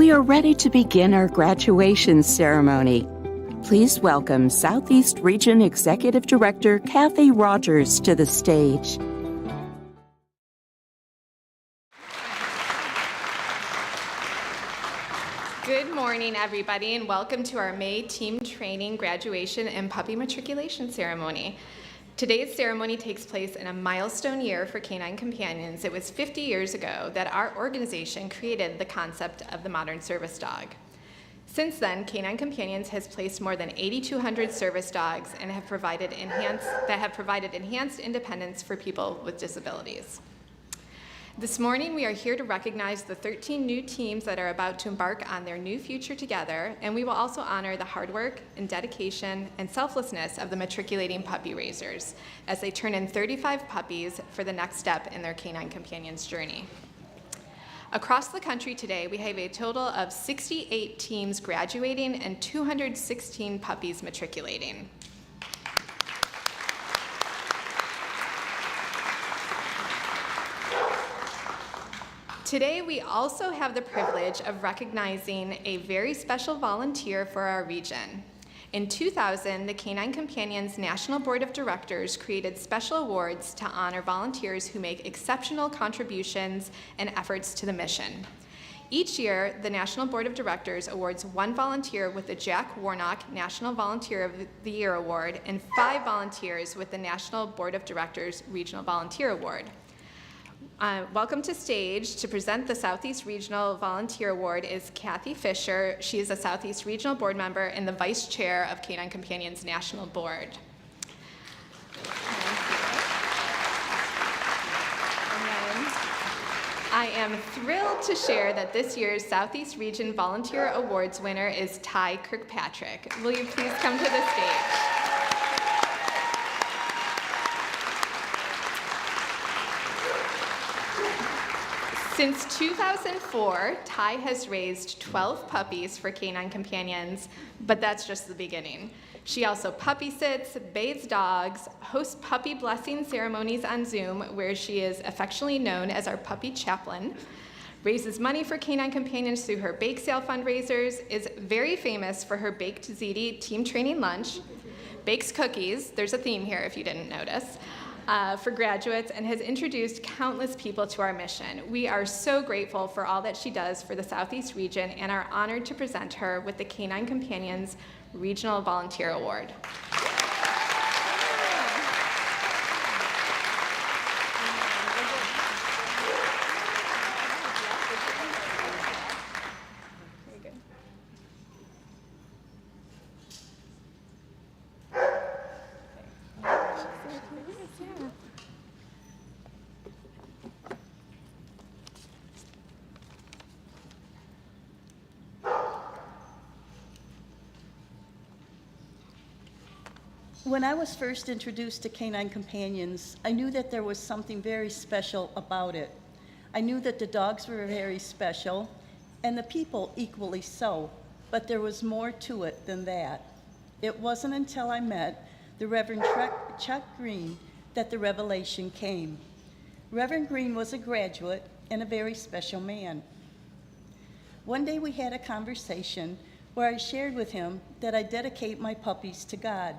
We are ready to begin our graduation ceremony. Please welcome Southeast Region Executive Director Kathy Rogers to the stage. Good morning, everybody, and welcome to our May team training, graduation, and puppy matriculation ceremony. Today's ceremony takes place in a milestone year for Canine Companions. It was 50 years ago that our organization created the concept of the modern service dog. Since then, Canine Companions has placed more than 8,200 service dogs and have provided enhanced independence for people with disabilities. This morning, we are here to recognize the 13 new teams that are about to embark on their new future together, and we will also honor the hard work and dedication and selflessness of the matriculating puppy raisers as they turn in 35 puppies for the next step in their Canine Companions journey. Across the country today, we have a total of 68 teams graduating and 216 puppies matriculating. Today, we also have the privilege of recognizing a very special volunteer for our region. In 2000, the Canine Companions National Board of Directors created special awards to honor volunteers who make exceptional contributions and efforts to the mission. Each year, the National Board of Directors awards one volunteer with the Jack Warnock National Volunteer of the Year Award and 5 volunteers with the National Board of Directors Regional Volunteer Award. Welcome to stage to present the Southeast Regional Volunteer Award is Kathy Fisher. She is a Southeast Regional Board member and the Vice Chair of Canine Companions National Board. I am thrilled to share that this year's Southeast Region Volunteer Awards winner is Ty Kirkpatrick. Will you please come to the stage? Since 2004, Ty has raised 12 puppies for Canine Companions, but that's just the beginning. She also puppy sits, bathes dogs, hosts puppy blessing ceremonies on Zoom, where she is affectionately known as our puppy chaplain, raises money for Canine Companions through her bake sale fundraisers, is very famous for her baked ziti team training lunch, bakes cookies, there's a theme here if you didn't notice, for graduates, and has introduced countless people to our mission. We are so grateful for all that she does for the Southeast region and are honored to present her with the Canine Companions Regional Volunteer Award. When I was first introduced to Canine Companions, I knew that there was something very special about it. I knew that the dogs were very special, and the people equally so, but there was more to it than that. It wasn't until I met the Reverend Chuck Green that the revelation came. Reverend Green was a graduate and a very special man. One day we had a conversation where I shared with him that I dedicate my puppies to God.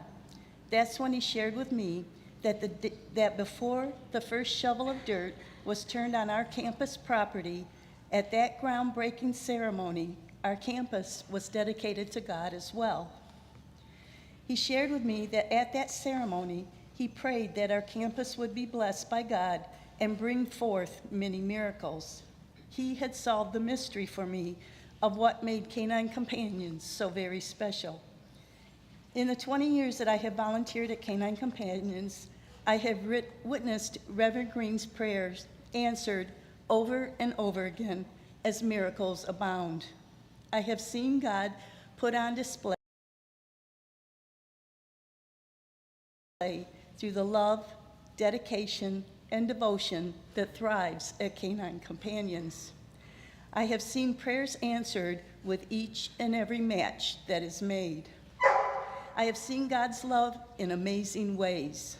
That's when he shared with me that before the first shovel of dirt was turned on our campus property, at that groundbreaking ceremony, our campus was dedicated to God as well. He shared with me that at that ceremony, he prayed that our campus would be blessed by God and bring forth many miracles. He had solved the mystery for me of what made Canine Companions so very special. In the 20 years that I have volunteered at Canine Companions, I have witnessed Reverend Green's prayers answered over and over again as miracles abound. I have seen God put on display through the love, dedication, and devotion that thrives at Canine Companions. I have seen prayers answered with each and every match that is made. I have seen God's love in amazing ways.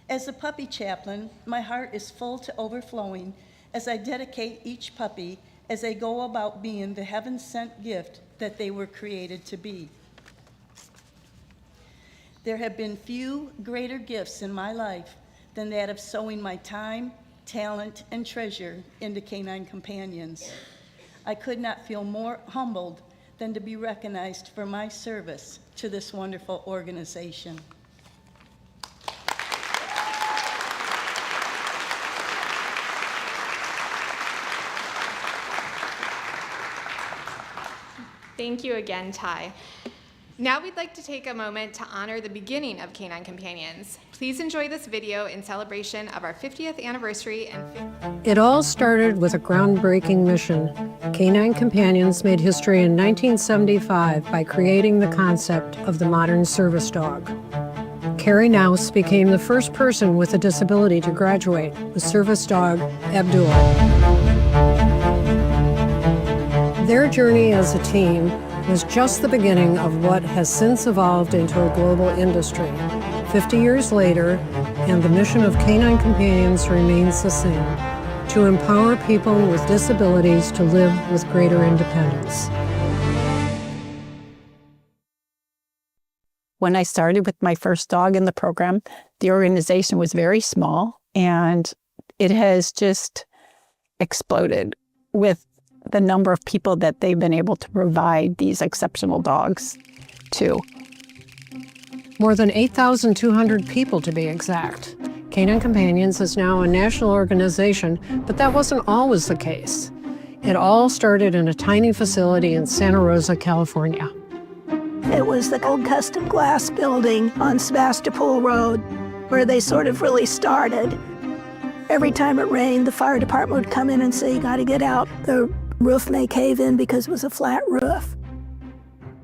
As a puppy chaplain, my heart is full to overflowing as I dedicate each puppy as they go about being the heaven-sent gift that they were created to be. There have been few greater gifts in my life than that of sowing my time, talent, and treasure into Canine Companions. I could not feel more humbled than to be recognized for my service to this wonderful organization. Thank you again, Ty. Now we'd like to take a moment to honor the beginning of Canine Companions. Please enjoy this video in celebration of our 50th anniversary and It all started with a groundbreaking mission. Canine Companions made history in 1975 by creating the concept of the modern service dog. Carrie Nouse became the first person with a disability to graduate with service dog Abdul. Their journey as a team was just the beginning of what has since evolved into a global industry. 50 years later, and the mission of Canine Companions remains the same: to empower people with disabilities to live with greater independence. When I started with my first dog in the program, the organization was very small, and it has just exploded with the number of people that they've been able to provide these exceptional dogs to. More than 8,200 people, to be exact. Canine Companions is now a national organization, but that wasn't always the case. It all started in a tiny facility in Santa Rosa, California. It was the old custom glass building on Sebastopol Road where they sort of really started. Every time it rained, the fire department would come in and say, "You got to get out. The roof may cave in," because it was a flat roof.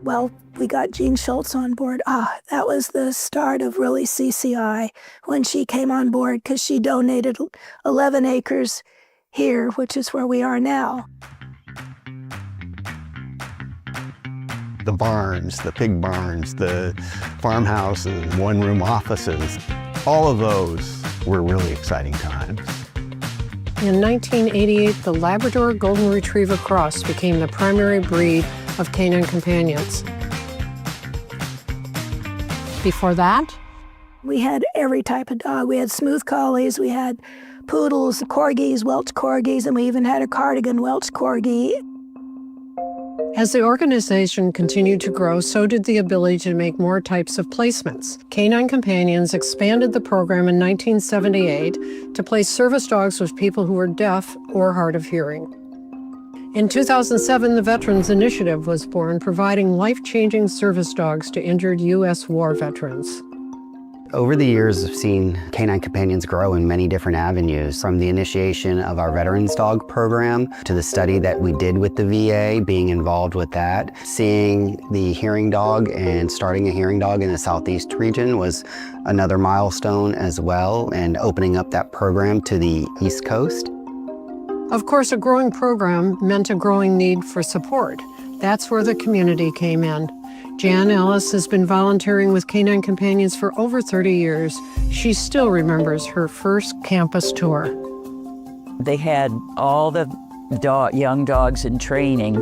Well, we got Jean Schultz on board. That was the start of really CCI when she came on board, because she donated 11 acres here, which is where we are now. The barns, the pig barns, the farmhouses, one-room offices, all of those were really exciting times. In 1988, the Labrador Golden Retriever Cross became the primary breed of Canine Companions. Before that, We had every type of dog. We had smooth collies, we had poodles, corgis, Welsh corgis, and we even had a cardigan Welsh corgi. as the organization continued to grow, so did the ability to make more types of placements. Canine Companions expanded the program in 1978 to place service dogs with people who were deaf or hard of hearing. In 2007, the Veterans Initiative was born, providing life-changing service dogs to injured U.S. war veterans. Over the years, I've seen Canine Companions grow in many different avenues, from the initiation of our Veterans Dog program to the study that we did with the VA, being involved with that. Seeing the hearing dog and starting a hearing dog in the Southeast region was another milestone as well, and opening up that program to the East Coast. Of course, a growing program meant a growing need for support. That's where the community came in. Jan Ellis has been volunteering with Canine Companions for over 30 years. She still remembers her first campus tour. They had all the young dogs in training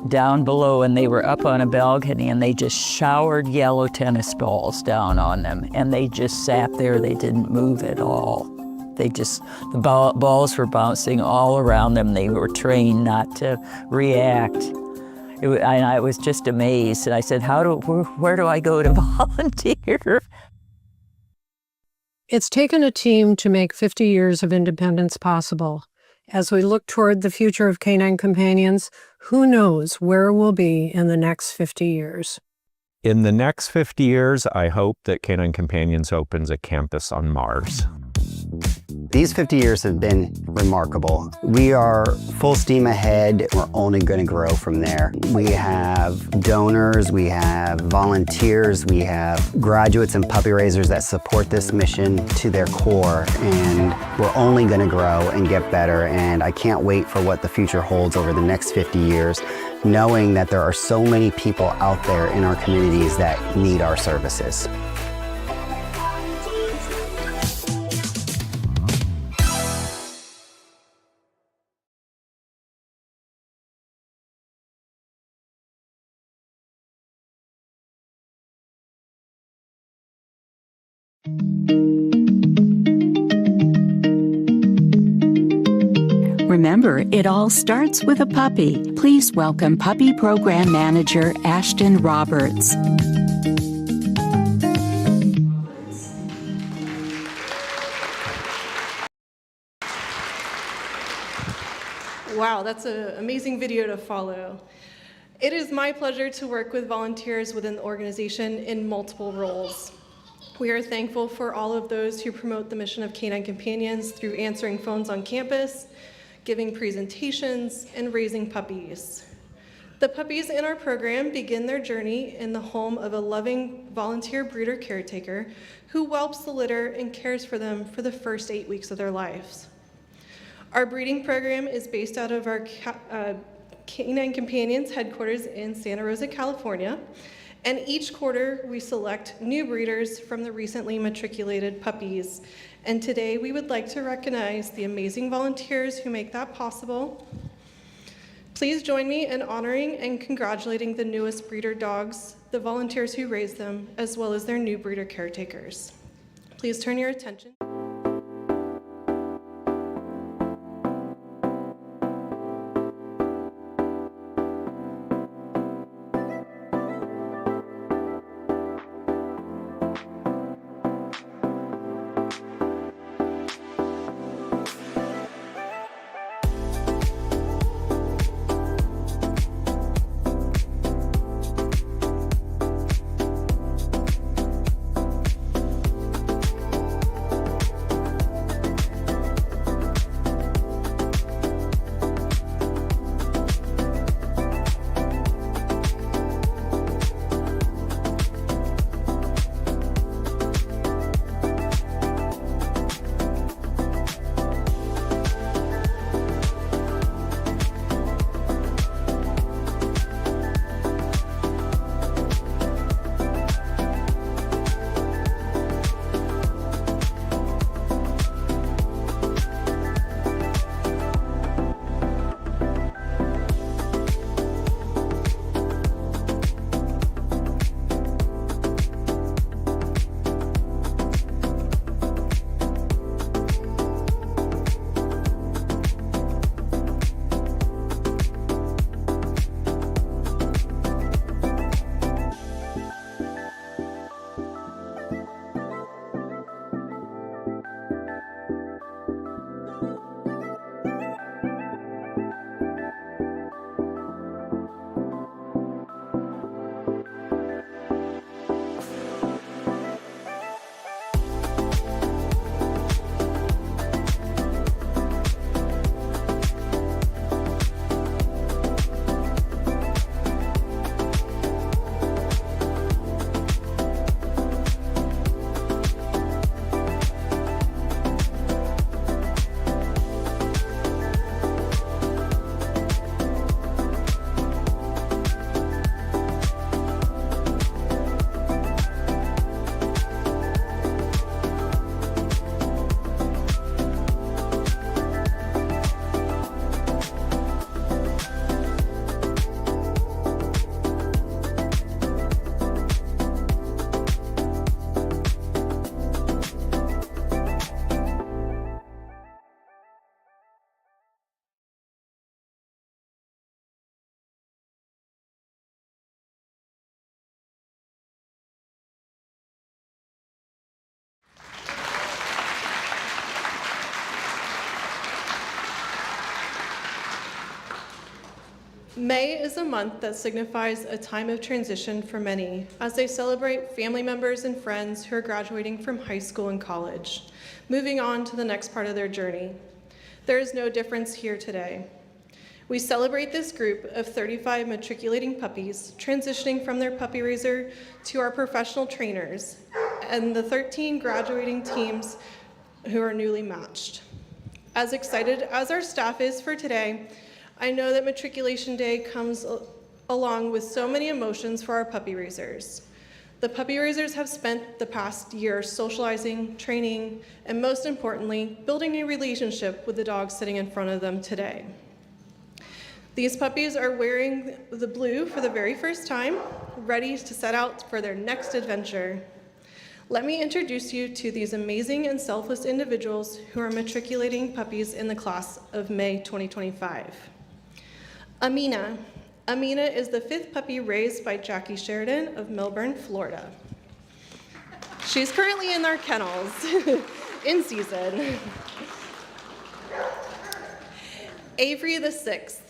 down below, and they were up on a balcony, and they just showered yellow tennis balls down on them, and they just sat there. They didn't move at all. The balls were bouncing all around them. They were trained not to react. I was just amazed, and I said, where do I go to volunteer? It's taken a team to make 50 years of independence possible. As we look toward the future of Canine Companions, who knows where we'll be in the next 50 years. In the next 50 years, I hope that Canine Companions opens a campus on Mars. These 50 years have been remarkable. We are full steam ahead. We're only going to grow from there. We have donors, we have volunteers, we have graduates and puppy raisers that support this mission to their core, and we're only going to grow and get better, and I can't wait for what the future holds over the next 50 years, knowing that there are so many people out there in our communities that need our services. Remember, it all starts with a puppy. Please welcome Puppy Program Manager Ashton Roberts. Wow, that's an amazing video to follow. It is my pleasure to work with volunteers within the organization in multiple roles. We are thankful for all of those who promote the mission of Canine Companions through answering phones on campus, giving presentations, and raising puppies. The puppies in our program begin their journey in the home of a loving volunteer breeder caretaker who whelps the litter and cares for them for the first 8 weeks of their lives. Our breeding program is based out of our Canine Companions headquarters in Santa Rosa, California, and each quarter we select new breeders from the recently matriculated puppies. And today we would like to recognize the amazing volunteers who make that possible. Please join me in honoring and congratulating the newest breeder dogs, the volunteers who raised them, as well as their new breeder caretakers. Please turn your attention. May is a month that signifies a time of transition for many as they celebrate family members and friends who are graduating from high school and college, moving on to the next part of their journey. There is no difference here today. We celebrate this group of 35 matriculating puppies transitioning from their puppy raiser to our professional trainers and the 13 graduating teams who are newly matched. As excited as our staff is for today, I know that Matriculation Day comes along with so many emotions for our puppy raisers. The puppy raisers have spent the past year socializing, training, and most importantly, building a relationship with the dog sitting in front of them today. These puppies are wearing the blue for the very first time, ready to set out for their next adventure. Let me introduce you to these amazing and selfless individuals who are matriculating puppies in the class of May 2025. Amina. Amina is the 5th puppy raised by Jackie Sheridan of Melbourne, Florida. She's currently in our kennels, in season. Avery the 6th.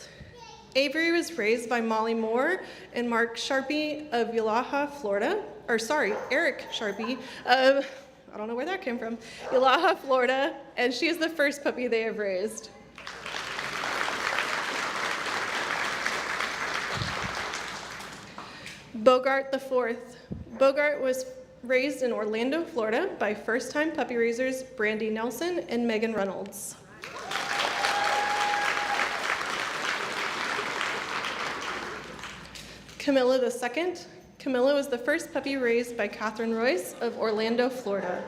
Avery was raised by Molly Moore and Mark Sharpie of Yalaha, Florida. Eric Sharpie of, I don't know where that came from, Yalaha, Florida, and she is the 1st puppy they have raised. Bogart the 4th. Bogart was raised in Orlando, Florida by first-time puppy raisers Brandy Nelson and Megan Reynolds. Camilla the 2nd. Camilla was the 1st puppy raised by Catherine Royce of Orlando, Florida.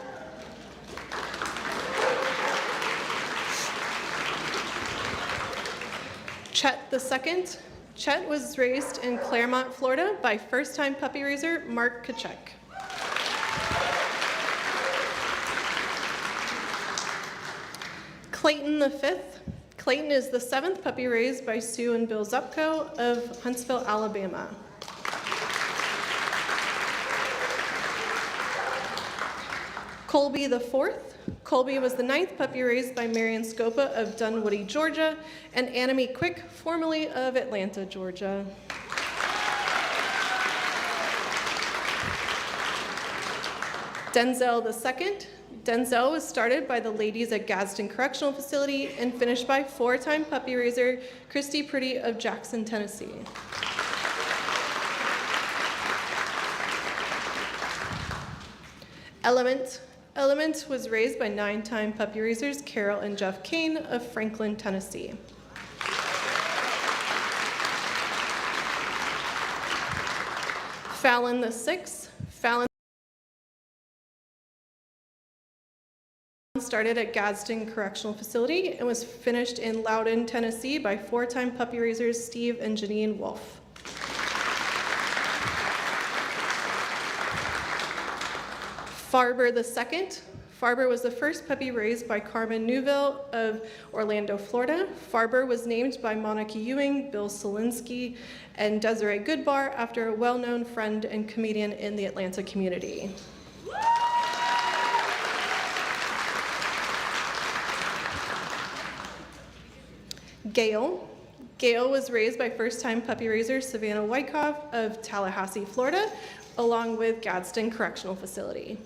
Chet the 2nd. Chet was raised in Claremont, Florida by first-time puppy raiser Mark Kachek. Clayton the 5th. Clayton is the 7th puppy raised by Sue and Bill Zupko of Huntsville, Alabama. Colby the 4th. Colby was the 9th puppy raised by Marion Scopa of Dunwoody, Georgia, and Annemie Quick, formerly of Atlanta, Georgia. Denzel the 2nd. Denzel was started by the ladies at Gadsden Correctional Facility and finished by 4-time puppy raiser Christy Pretty of Jackson, Tennessee. Element. Element was raised by 9-time puppy raisers Carol and Jeff Kane of Franklin, Tennessee. Fallon the 6th. Fallon started at Gadsden Correctional Facility and was finished in Loudon, Tennessee by 4-time puppy raisers Steve and Janine Wolf. Farber the 2nd. Farber was the 1st puppy raised by Carmen Newville of Orlando, Florida. Farber was named by Monica Ewing, Bill Solinsky, and Desiree Goodbar after a well-known friend and comedian in the Atlanta community. Gail. Gail was raised by first-time puppy raiser Savannah Wyckoff of Tallahassee, Florida, along with Gadsden Correctional Facility.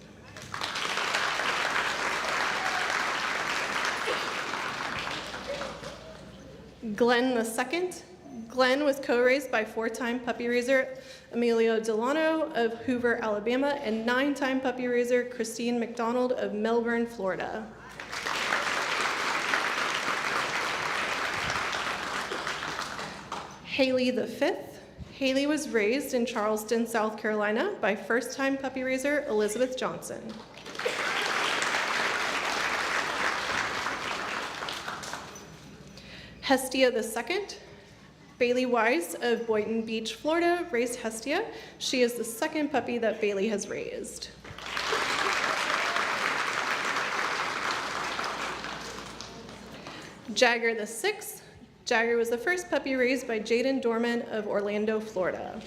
Glenn the 2nd. Glenn was co-raised by 4-time puppy raiser Emilio Delano of Hoover, Alabama, and 9-time puppy raiser Christine McDonald of Melbourne, Florida. Haley the 5th. Haley was raised in Charleston, South Carolina by first-time puppy raiser Elizabeth Johnson. Hestia the 2nd. Bailey Wise of Boynton Beach, Florida, raised Hestia. She is the 2nd puppy that Bailey has raised. Jagger the 6th. Jagger was the 1st puppy raised by Jaden Dorman of Orlando, Florida.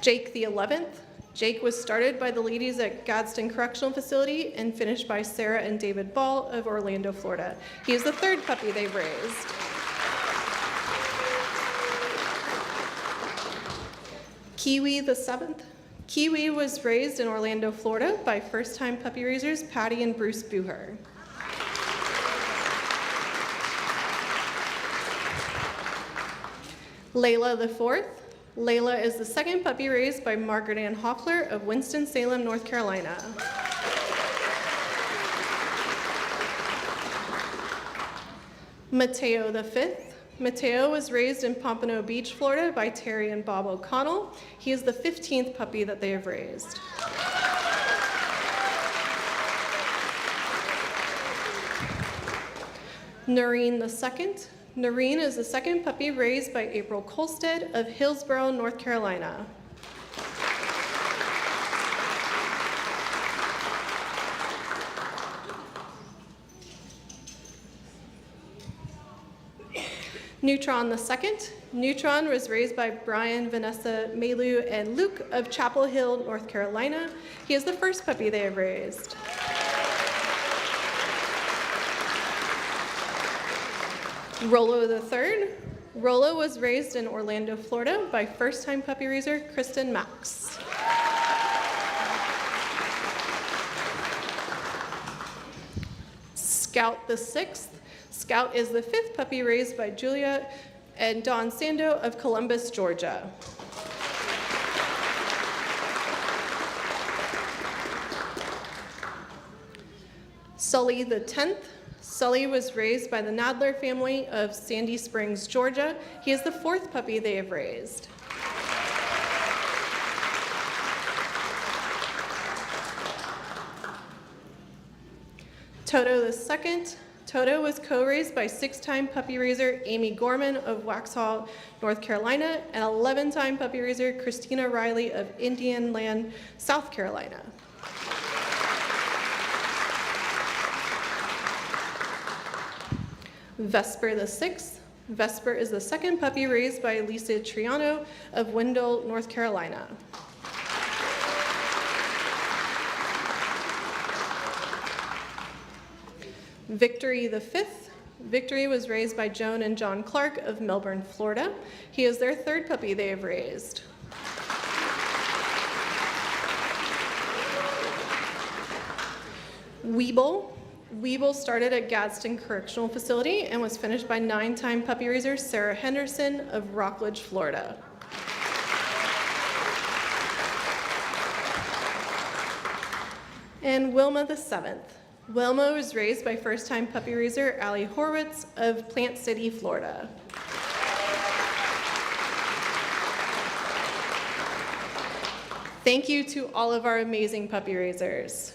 Jake the 11th. Jake was started by the ladies at Gadsden Correctional Facility and finished by Sarah and David Ball of Orlando, Florida. He is the 3rd puppy they've raised. Kiwi the 7th. Kiwi was raised in Orlando, Florida by first-time puppy raisers Patty and Bruce Buher. Layla the 4th. Layla is the 2nd puppy raised by Margaret Ann Hoffler of Winston-Salem, North Carolina. Mateo the 5th. Mateo was raised in Pompano Beach, Florida by Terry and Bob O'Connell. He is the 15th puppy that they have raised. Noreen the 2nd. Noreen is the second puppy raised by April Kolstead of Hillsborough, North Carolina. Neutron the second. Neutron was raised by Brian, Vanessa, Malu, and Luke of Chapel Hill, North Carolina. He is the first puppy they have raised. Rolo the third. Rolo was raised in Orlando, Florida by first-time puppy raiser Kristen Max. Scout the sixth. Scout is the fifth puppy raised by Julia and Don Sando of Columbus, Georgia. Sully the 10th. Sully was raised by the Nadler family of Sandy Springs, Georgia. He is the fourth puppy they have raised. Toto the second. Toto was co-raised by six-time puppy raiser Amy Gorman of Waxhaw, North Carolina, and 11-time puppy raiser Christina Riley of Indian Land, South Carolina. Vesper the sixth. Vesper is the second puppy raised by Lisa Triano of Wendell, North Carolina. Victory the fifth. Victory was raised by Joan and John Clark of Melbourne, Florida. He is their third puppy they have raised. Weeble. Weeble started at Gadsden Correctional Facility and was finished by 9-time puppy raiser Sarah Henderson of Rockledge, Florida. And Wilma the seventh. Wilma was raised by first-time puppy raiser Allie Horwitz of Plant City, Florida. Thank you to all of our amazing puppy raisers.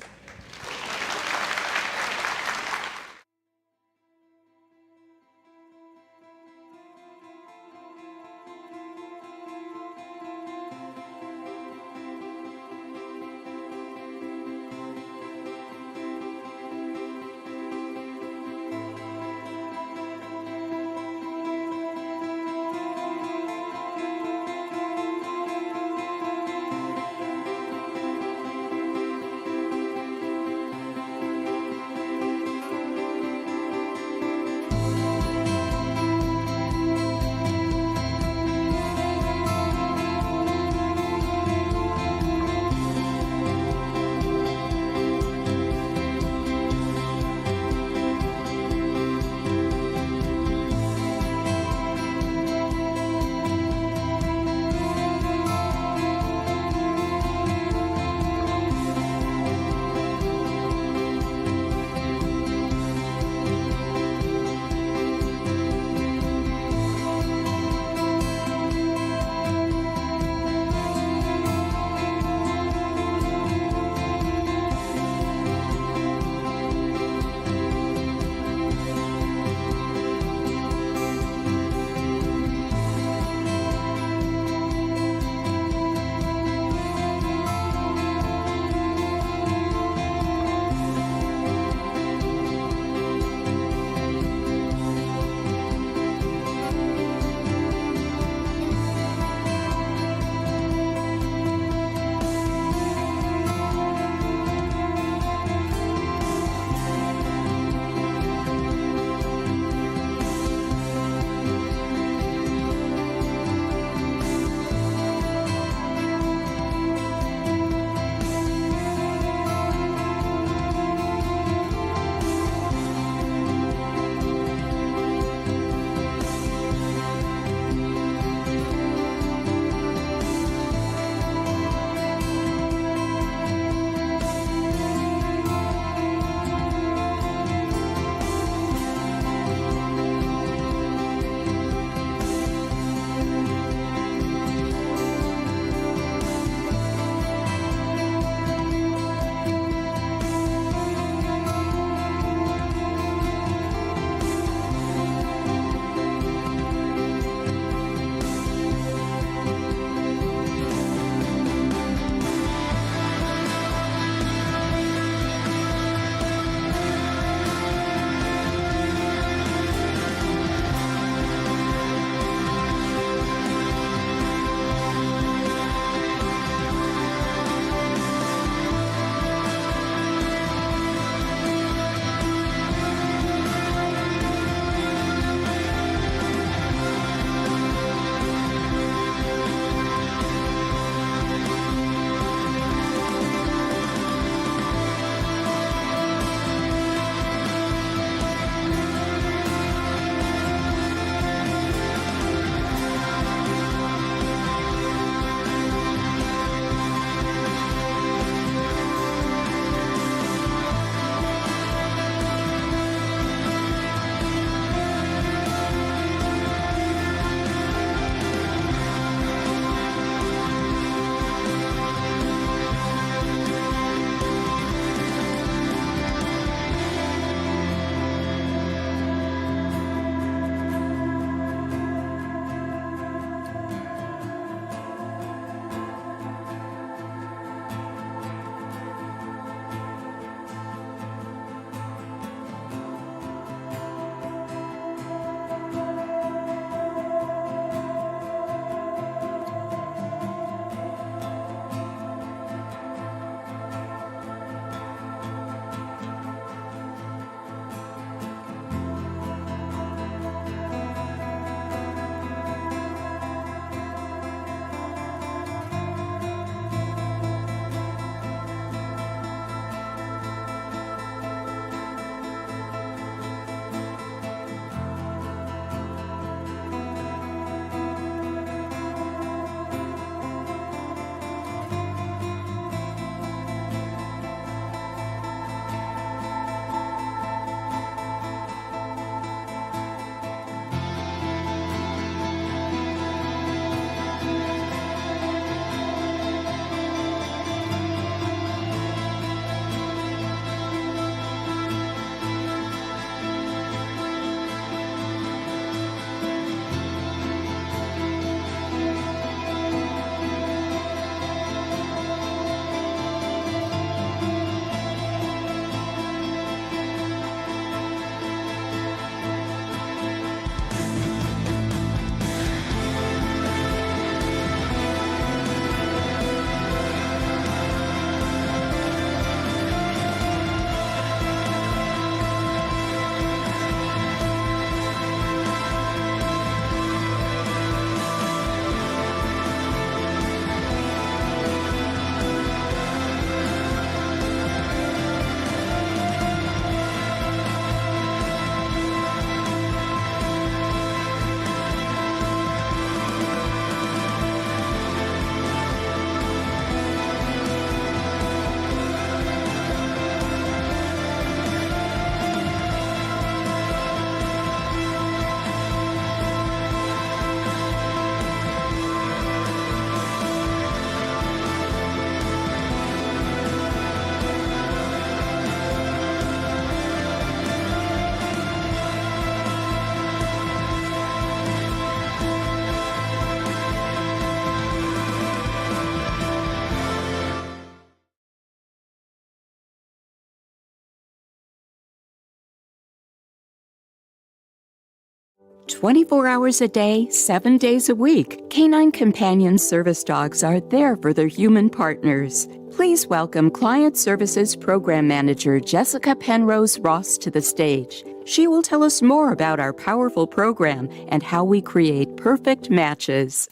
24 hours a day, 7 days a week, Canine Companions service dogs are there for their human partners. Please welcome Client Services Program Manager Jessica Penrose Ross to the stage. She will tell us more about our powerful program and how we create perfect matches.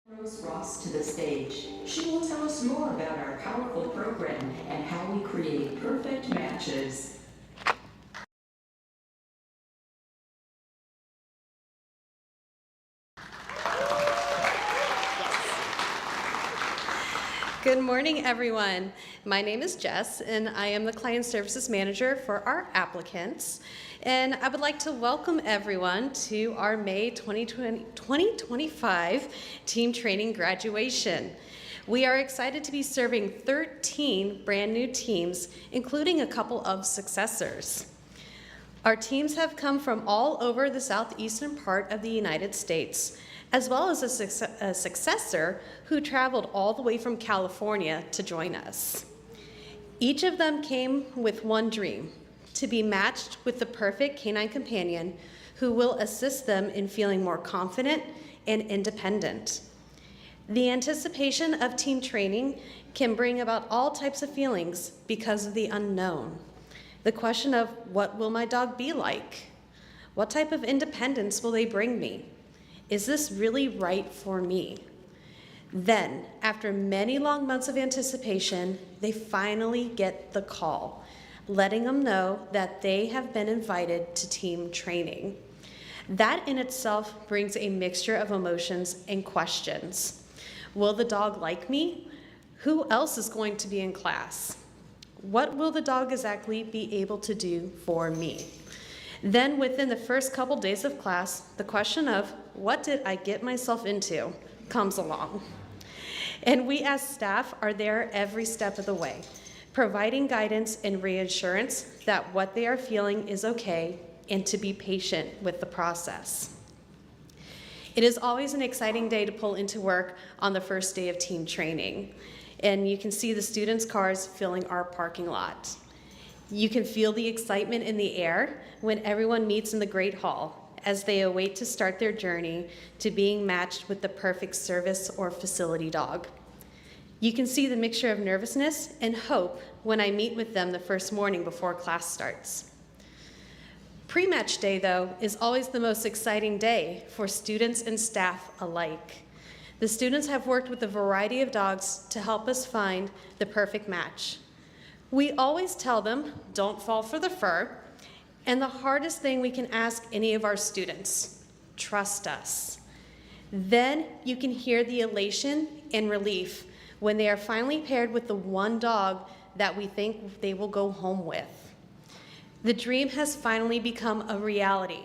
Penrose Ross to the stage. She will tell us more about our powerful program and how we create perfect matches. Good morning, everyone. My name is Jess, and I am the Client Services Manager for our applicants. And I would like to welcome everyone to our May 2025 Team Training Graduation. We are excited to be serving 13 brand new teams, including a couple of successors. Our teams have come from all over the southeastern part of the United States, as well as a successor who traveled all the way from California to join us. Each of them came with one dream: to be matched with the perfect canine companion who will assist them in feeling more confident and independent. The anticipation of team training can bring about all types of feelings because of the unknown. The question of, what will my dog be like? What type of independence will they bring me? Is this really right for me? Then, after many long months of anticipation, they finally get the call, letting them know that they have been invited to team training. That in itself brings a mixture of emotions and questions. Will the dog like me? Who else is going to be in class? What will the dog exactly be able to do for me? Then within the first couple days of class, the question of, what did I get myself into, comes along. And we as staff are there every step of the way, providing guidance and reassurance that what they are feeling is okay and to be patient with the process. It is always an exciting day to pull into work on the first day of team training. And you can see the students' cars filling our parking lot. You can feel the excitement in the air when everyone meets in the Great Hall as they await to start their journey to being matched with the perfect service or facility dog. You can see the mixture of nervousness and hope when I meet with them the first morning before class starts. Pre-match day, though, is always the most exciting day for students and staff alike. The students have worked with a variety of dogs to help us find the perfect match. We always tell them, don't fall for the fur, and the hardest thing we can ask any of our students, trust us. Then you can hear the elation and relief when they are finally paired with the one dog that we think they will go home with. The dream has finally become a reality.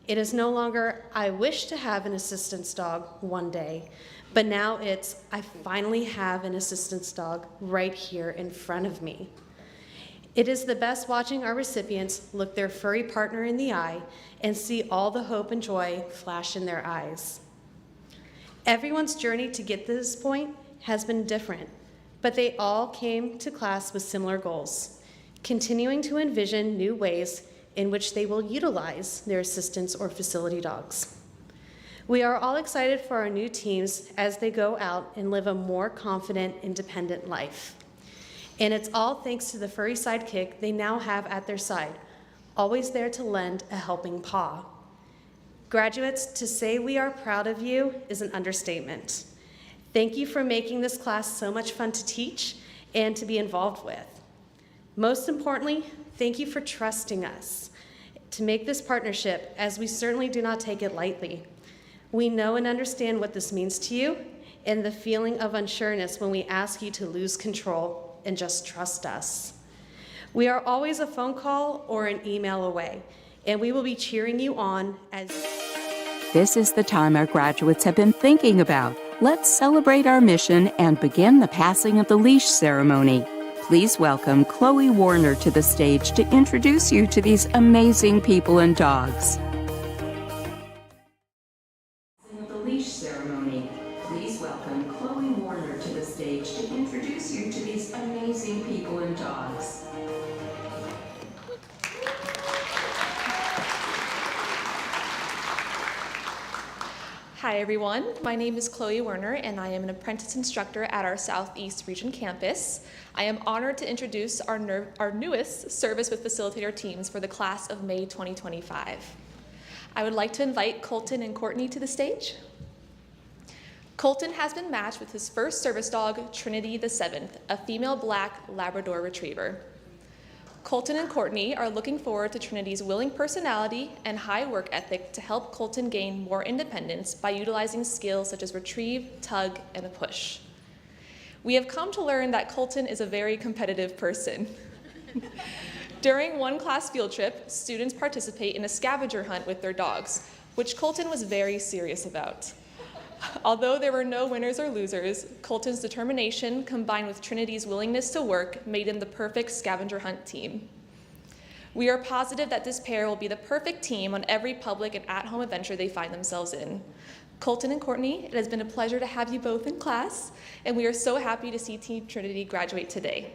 It is no longer, I wish to have an assistance dog one day, but now it's, I finally have an assistance dog right here in front of me. It is the best watching our recipients look their furry partner in the eye and see all the hope and joy flash in their eyes. Everyone's journey to get to this point has been different, but they all came to class with similar goals, continuing to envision new ways in which they will utilize their assistants or facility dogs. We are all excited for our new teams as they go out and live a more confident, independent life. And it's all thanks to the furry sidekick they now have at their side, always there to lend a helping paw. Graduates, to say we are proud of you is an understatement. Thank you for making this class so much fun to teach and to be involved with. Most importantly, thank you for trusting us to make this partnership, as we certainly do not take it lightly. We know and understand what this means to you and the feeling of unsureness when we ask you to lose control and just trust us. We are always a phone call or an email away, and we will be cheering you on as... This is the time our graduates have been thinking about. Let's celebrate our mission and begin the passing of the leash ceremony. Please welcome Chloe Warner to the stage to introduce you to these amazing people and dogs. The leash ceremony. Please welcome Chloe Warner to the stage to introduce you to these amazing people and dogs. Good morning, everyone. My name is Chloe Warner. I'm the Client Services Manager for our applicants. And I would like to welcome everyone to our May 2025 Team Training Graduation. We are excited for our new teams as they go out and live a more confident, independent life. And it's all thanks to the furry sidekick they now have at their side, always there to lend a helping paw. Graduates, to say we are proud of you is an understatement. Thank you for making this class so much fun to teach and to be involved with. Most importantly, thank you for trusting us to make this partnership, as we certainly do not take it lightly. We know and understand what this means to you and the feeling of unsureness when we ask you to lose control and just trust us. We are always a phone call or an email away, and we will be cheering you on as... This Hi everyone, my name is Chloe Werner and I am an apprentice instructor at our Southeast Region campus. I am honored to introduce our newest service with facilitator teams for the class of May 2025. I would like to invite Colton and Courtney to the stage. Colton has been matched with his first service dog, Trinity the Seventh, a female black Labrador Retriever. Colton and Courtney are looking forward to Trinity's willing personality and high work ethic to help Colton gain more independence by utilizing skills such as retrieve, tug, and a push. We have come to learn that Colton is a very competitive person. During one class field trip, students participate in a scavenger hunt with their dogs, which Colton was very serious about. Although there were no winners or losers, Colton's determination combined with Trinity's willingness to work made him the perfect scavenger hunt team. We are positive that this pair will be the perfect team on every public and at-home adventure they find themselves in. Colton and Courtney, it has been a pleasure to have you both in class, and we are so happy to see Team Trinity graduate today.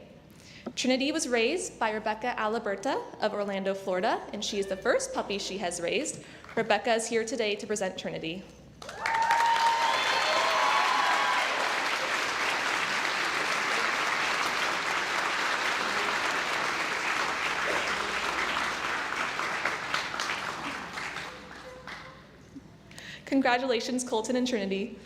Trinity was raised by Rebecca Aliberta of Orlando, Florida, and she is the first puppy she has raised. Rebecca is here today to present Trinity. Congratulations, Colton and Trinity.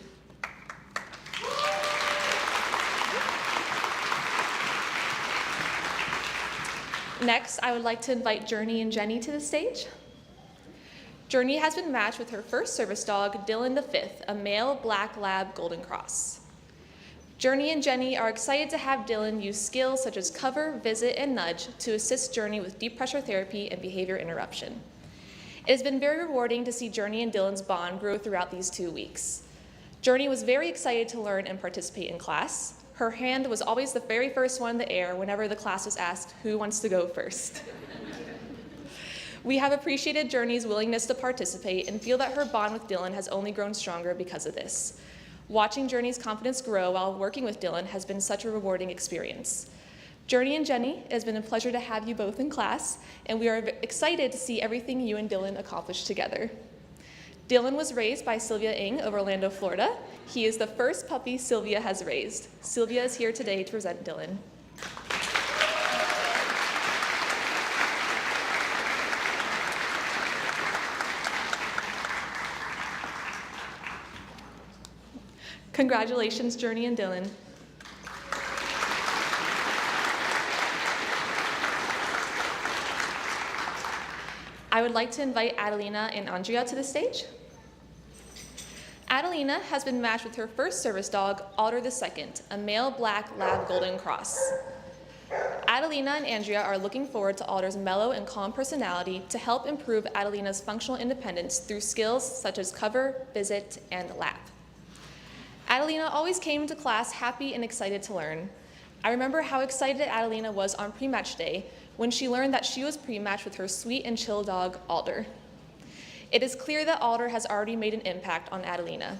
Next, I would like to invite Journey and Jenny to the stage. Journey has been matched with her first service dog, Dylan the Fifth, a male black lab golden cross. Journey and Jenny are excited to have Dylan use skills such as cover, visit, and nudge to assist Journey with deep pressure therapy and behavior interruption. It has been very rewarding to see Journey and Dylan's bond grow throughout these 2 weeks. Journey was very excited to learn and participate in class. Her hand was always the very first one in the air whenever the class was asked who wants to go first. We have appreciated Journey's willingness to participate and feel that her bond with Dylan has only grown stronger because of this. Watching Journey's confidence grow while working with Dylan has been such a rewarding experience. Journey and Jenny, it has been a pleasure to have you both in class, and we are excited to see everything you and Dylan accomplish together. Dylan was raised by Sylvia Ng of Orlando, Florida. He is the first puppy Sylvia has raised. Sylvia is here today to present Dylan. Congratulations, Journey and Dylan. I would like to invite Adelina and Andrea to the stage. Adelina has been matched with her first service dog, Alder II, a male black lab golden cross. Adelina and Andrea are looking forward to Alder's mellow and calm personality to help improve Adelina's functional independence through skills such as cover, visit, and lap. Adelina always came to class happy and excited to learn. I remember how excited Adelina was on pre-match day when she learned that she was pre-matched with her sweet and chill dog, Alder. It is clear that Alder has already made an impact on Adelina.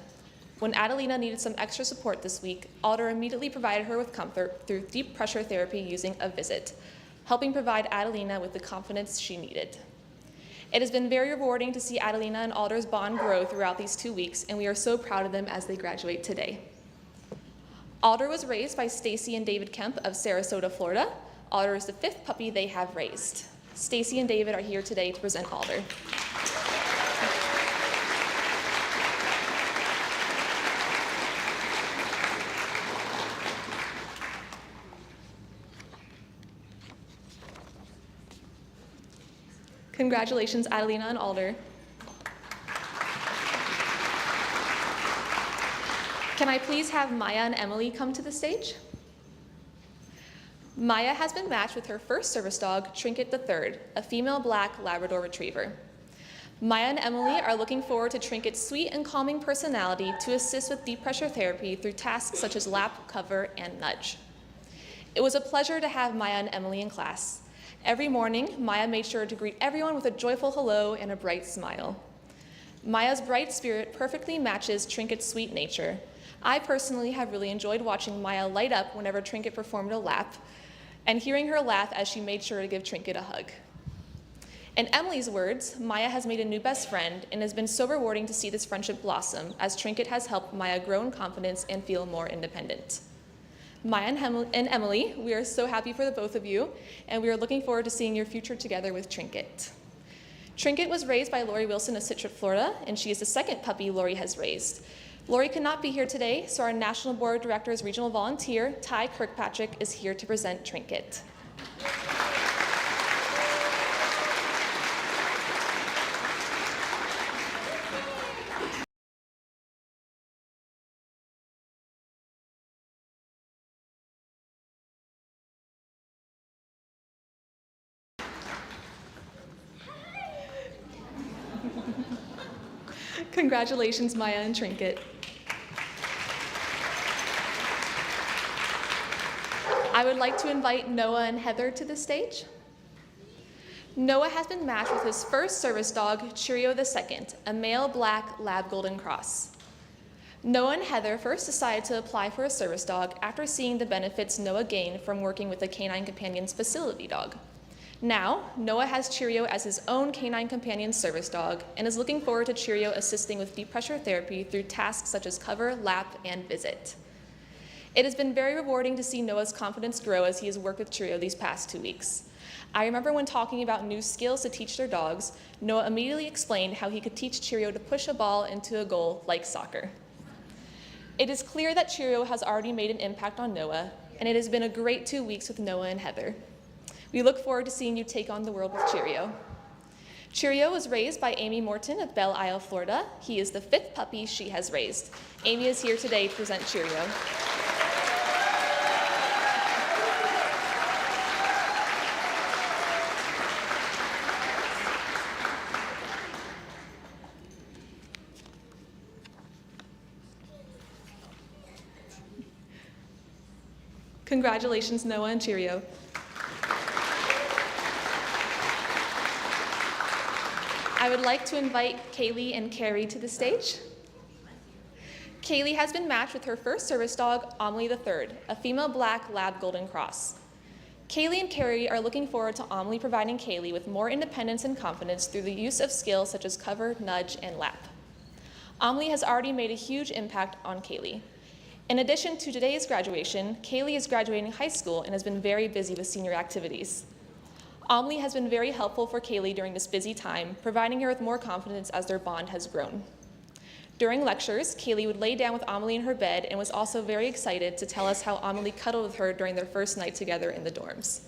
When Adelina needed some extra support this week, Alder immediately provided her with comfort through deep pressure therapy using a visit, helping provide Adelina with the confidence she needed. It has been very rewarding to see Adelina and Alder's bond grow throughout these 2 weeks, and we are so proud of them as they graduate today. Alder was raised by Stacy and David Kemp of Sarasota, Florida. Alder is the 5th puppy they have raised. Stacy and David are here today to present Alder. Congratulations, Adelina and Alder. Can I please have Maya and Emily come to the stage? Maya has been matched with her first service dog, Trinket III, a female black Labrador Retriever. Maya and Emily are looking forward to Trinket's sweet and calming personality to assist with deep pressure therapy through tasks such as lap, cover, and nudge. It was a pleasure to have Maya and Emily in class. Every morning, Maya made sure to greet everyone with a joyful hello and a bright smile. Maya's bright spirit perfectly matches Trinket's sweet nature. I personally have really enjoyed watching Maya light up whenever Trinket performed a lap and hearing her laugh as she made sure to give Trinket a hug. In Emily's words, Maya has made a new best friend and has been so rewarding to see this friendship blossom as Trinket has helped Maya grow in confidence and feel more independent. Maya and Emily, we are so happy for the both of you, and we are looking forward to seeing your future together with Trinket. Trinket was raised by Lori Wilson of Citrus, Florida, and she is the second puppy Lori has raised. Lori could not be here today, so our National Board of Directors Regional Volunteer, Ty Kirkpatrick, is here to present Trinket. Congratulations, Maya and Trinket. I would like to invite Noah and Heather to the stage. Noah has been matched with his first service dog, Cheerio II, a male black lab golden cross. Noah and Heather first decided to apply for a service dog after seeing the benefits Noah gained from working with the Canine Companions facility dog. Now, Noah has Cheerio as his own Canine Companion service dog and is looking forward to Cheerio assisting with deep pressure therapy through tasks such as cover, lap, and visit. It has been very rewarding to see Noah's confidence grow as he has worked with Cheerio these past 2 weeks. I remember when talking about new skills to teach their dogs, Noah immediately explained how he could teach Cheerio to push a ball into a goal like soccer. It is clear that Cheerio has already made an impact on Noah, and it has been a great 2 weeks with Noah and Heather. We look forward to seeing you take on the world with Cheerio. Cheerio was raised by Amy Morton of Belle Isle, Florida. He is the 5th puppy she has raised. Amy is here today to present Cheerio. Congratulations, Noah and Cheerio. I would like to invite Kaylee and Carrie to the stage. Kaylee has been matched with her first service dog, Amelie III, a female black lab golden cross. Kaylee and Carrie are looking forward to Amelie providing Kaylee with more independence and confidence through the use of skills such as cover, nudge, and lap. Amelie has already made a huge impact on Kaylee. In addition to today's graduation, Kaylee is graduating high school and has been very busy with senior activities. Amelie has been very helpful for Kaylee during this busy time, providing her with more confidence as their bond has grown. During lectures, Kaylee would lay down with Amelie in her bed and was also very excited to tell us how Amelie cuddled with her during their first night together in the dorms.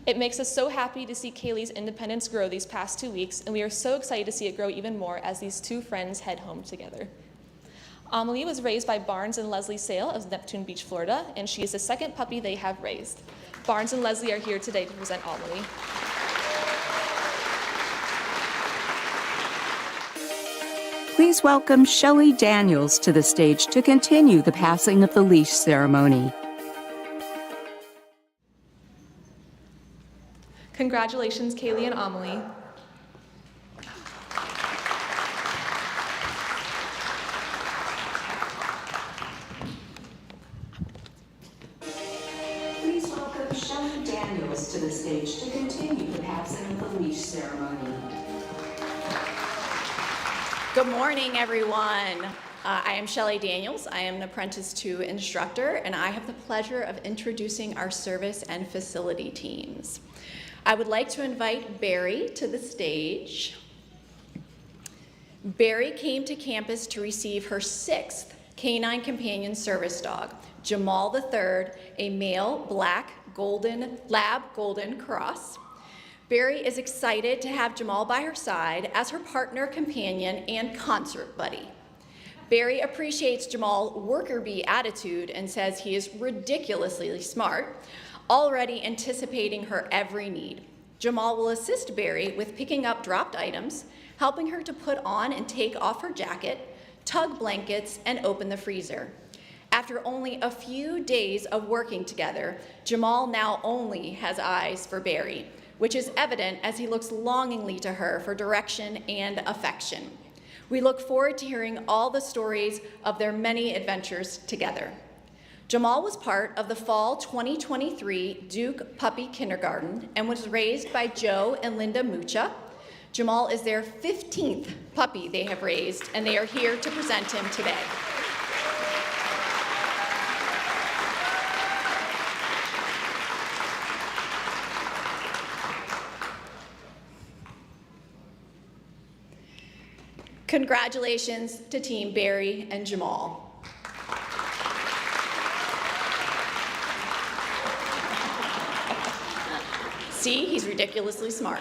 It makes us so happy to see Kaylee's independence grow these past 2 weeks, and we are so excited to see it grow even more as these two friends head home together. Amelie was raised by Barnes and Leslie Sale of Neptune Beach, Florida, and she is the second puppy they have raised. Barnes and Leslie are here today to present Amelie. Please welcome Shelley Daniels to the stage to continue the passing of the leash ceremony. Congratulations, Kaylee and Amelie. Please welcome Shelley Daniels to the stage to continue the passing of the leash ceremony. Good morning, everyone. I am Shelley Daniels. I am an apprentice to instructor, and I have the pleasure of introducing our service and facility teams. I would like to invite Barry to the stage. Barry came to campus to receive her 6th Canine Companion service dog, Jamal III, a male black lab golden cross. Barry is excited to have Jamal by her side as her partner, companion, and concert buddy. Barry appreciates Jamal's worker bee attitude and says he is ridiculously smart, already anticipating her every need. Jamal will assist Barry with picking up dropped items, helping her to put on and take off her jacket, tug blankets, and open the freezer. After only a few days of working together, Jamal now only has eyes for Barry, which is evident as he looks longingly to her for direction and affection. We look forward to hearing all the stories of their many adventures together. Jamal was part of the fall 2023 Duke Puppy Kindergarten and was raised by Joe and Linda Mucha. Jamal is their 15th puppy they have raised, and they are here to present him today. Congratulations to Team Barry and Jamal. See, he's ridiculously smart.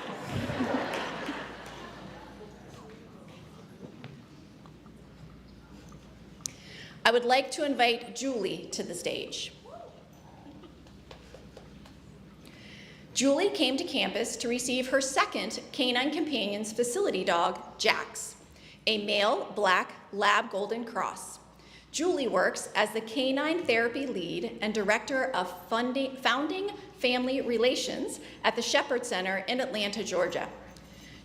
I would like to invite Julie to the stage. Julie came to campus to receive her second Canine Companions facility dog, Jax, a male black lab golden cross. Julie works as the canine therapy lead and director of founding family relations at the Shepherd Center in Atlanta, Georgia.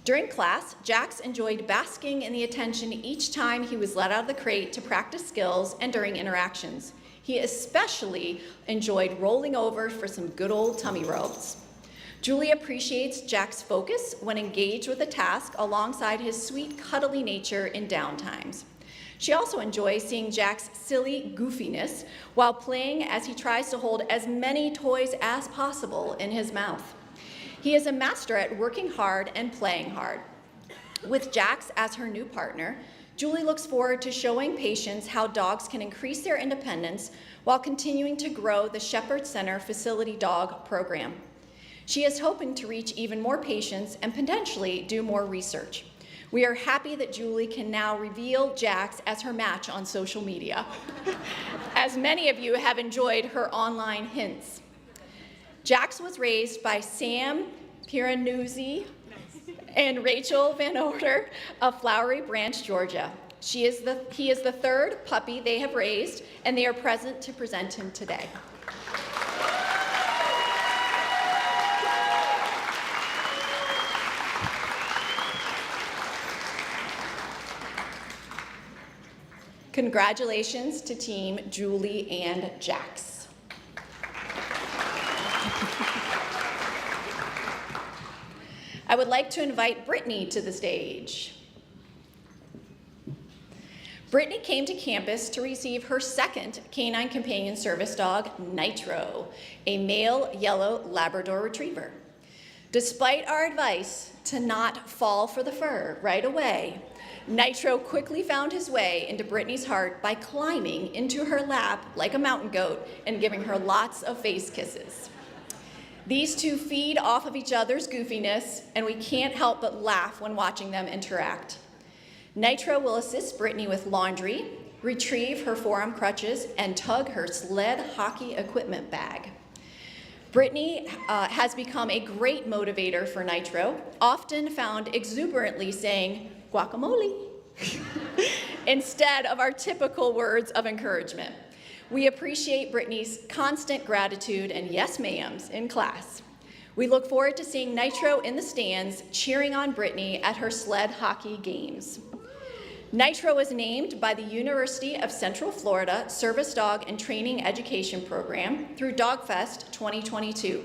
During class, Jax enjoyed basking in the attention each time he was let out of the crate to practice skills and during interactions. He especially enjoyed rolling over for some good old tummy rubs. Julie appreciates Jax's focus when engaged with a task alongside his sweet, cuddly nature in downtimes. She also enjoys seeing Jax's silly goofiness while playing as he tries to hold as many toys as possible in his mouth. He is a master at working hard and playing hard. With Jax as her new partner, Julie looks forward to showing patients how dogs can increase their independence while continuing to grow the Shepherd Center Facility Dog program. She is hoping to reach even more patients and potentially do more research. We are happy that Julie can now reveal Jax as her match on social media, as many of you have enjoyed her online hints. Jax was raised by Sam Piranuzzi and Rachel Van Oder of Flowery Branch, Georgia. He is the third puppy they have raised, and they are present to present him today. Congratulations to Team Julie and Jax. I would like to invite Brittany to the stage. Brittany came to campus to receive her second Canine Companion service dog, Nitro, a male yellow Labrador Retriever. Despite our advice to not fall for the fur right away, Nitro quickly found his way into Brittany's heart by climbing into her lap like a mountain goat and giving her lots of face kisses. These two feed off of each other's goofiness, and we can't help but laugh when watching them interact. Nitro will assist Brittany with laundry, retrieve her forearm crutches, and tug her sled hockey equipment bag. Brittany has become a great motivator for Nitro, often found exuberantly saying, guacamole, instead of our typical words of encouragement. We appreciate Brittany's constant gratitude and yes ma'ams in class. We look forward to seeing Nitro in the stands cheering on Brittany at her sled hockey games. Nitro was named by the University of Central Florida Service Dog and Training Education Program through DogFest 2022.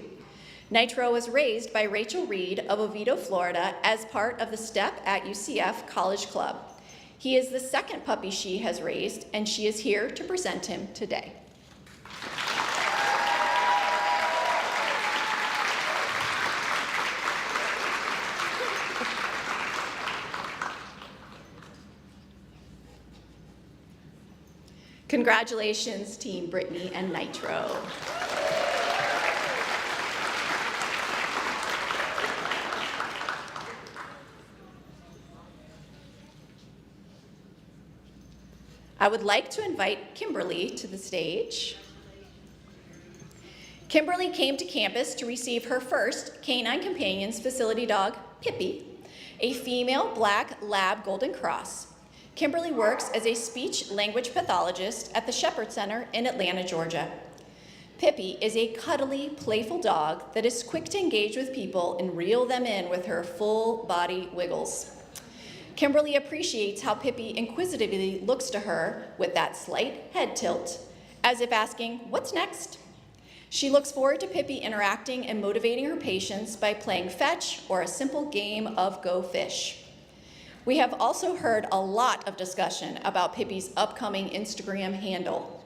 Nitro was raised by Rachel Reed of Oviedo, Florida as part of the STEP at UCF College Club. He is the second puppy she has raised, and she is here to present him today. Congratulations, Team Brittany and Nitro. I would like to invite Kimberly to the stage. Kimberly came to campus to receive her first Canine Companions facility dog, Pippi, a female black lab golden cross. Kimberly works as a speech-language pathologist at the Shepherd Center in Atlanta, Georgia. Pippi is a cuddly, playful dog that is quick to engage with people and reel them in with her full body wiggles. Kimberly appreciates how Pippi inquisitively looks to her with that slight head tilt as if asking, "What's next?" She looks forward to Pippi interacting and motivating her patients by playing fetch or a simple game of Go Fish. We have also heard a lot of discussion about Pippi's upcoming Instagram handle.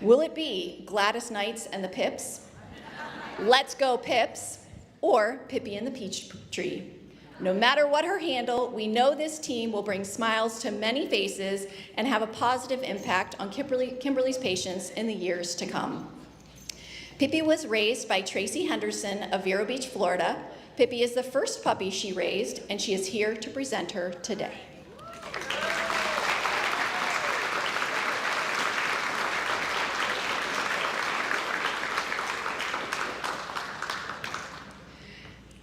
Will it be Gladys Knights and the Pips, Let's Go Pips, or Pippi and the Peach Tree? No matter what her handle, we know this team will bring smiles to many faces and have a positive impact on Kimberly's patients in the years to come. Pippi was raised by Tracy Henderson of Vero Beach, Florida. Pippi is the first puppy she raised, and she is here to present her today.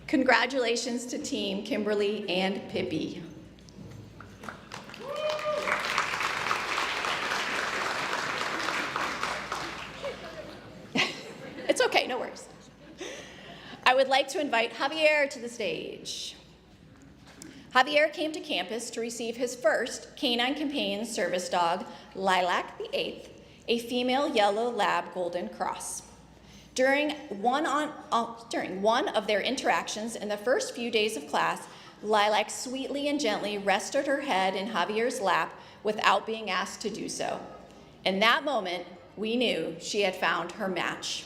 Congratulations to Team Kimberly and Pippi. It's okay, no worries. I would like to invite Javier to the stage. Javier came to campus to receive his first Canine Companions service dog, Lilac the 8th, a female yellow lab golden cross. During one of their interactions in the first few days of class, Lilac sweetly and gently rested her head in Javier's lap without being asked to do so. In that moment, we knew she had found her match.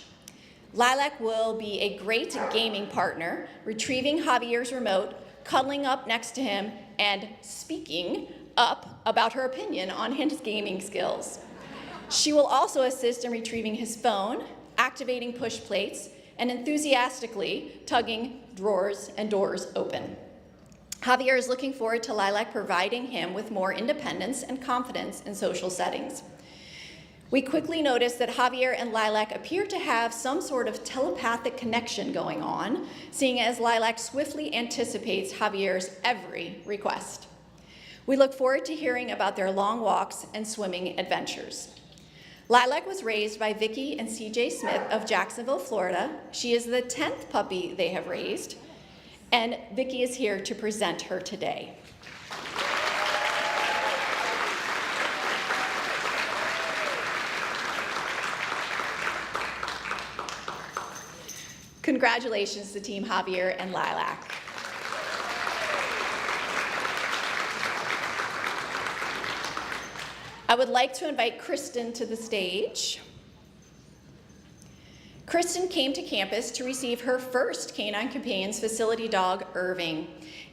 Lilac will be a great gaming partner, retrieving Javier's remote, cuddling up next to him, and speaking up about her opinion on his gaming skills. She will also assist in retrieving his phone, activating push plates, and enthusiastically tugging drawers and doors open. Javier is looking forward to Lilac providing him with more independence and confidence in social settings. We quickly noticed that Javier and Lilac appear to have some sort of telepathic connection going on, seeing as Lilac swiftly anticipates Javier's every request. We look forward to hearing about their long walks and swimming adventures. Lilac was raised by Vicki and CJ Smith of Jacksonville, Florida. She is the 10th puppy they have raised, and Vicki is here to present her today. Congratulations to Team Javier and Lilac. I would like to invite Kristen to the stage. Kristen came to campus to receive her first Canine Companions facility dog, Irving,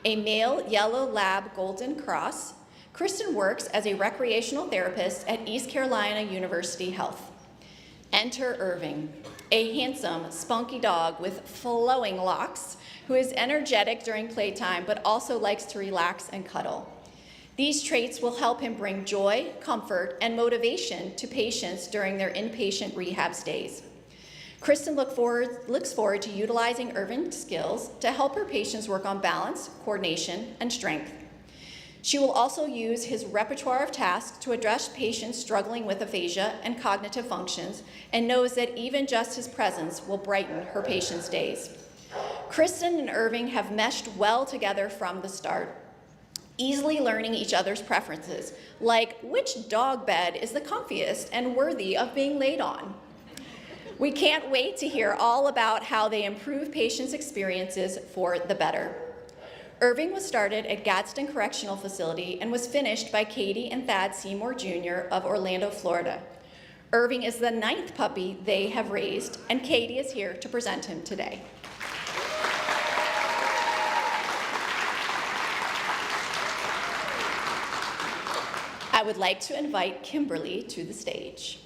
a male yellow lab golden cross. Kristen works as a recreational therapist at East Carolina University Health. Enter Irving, a handsome, spunky dog with flowing locks who is energetic during playtime but also likes to relax and cuddle. These traits will help him bring joy, comfort, and motivation to patients during their inpatient rehab stays. Kristen looks forward to utilizing Irving's skills to help her patients work on balance, coordination, and strength. She will also use his repertoire of tasks to address patients struggling with aphasia and cognitive functions, and knows that even just his presence will brighten her patients' days. Kristen and Irving have meshed well together from the start, easily learning each other's preferences, like which dog bed is the comfiest and worthy of being laid on. We can't wait to hear all about how they improve patients' experiences for the better. Irving was started at Gadsden Correctional Facility and was finished by Katie and Thad Seymour Jr. of Orlando, Florida. Irving is the 9th puppy they have raised, and Katie is here to present him today. I would like to invite Kimberly to the stage.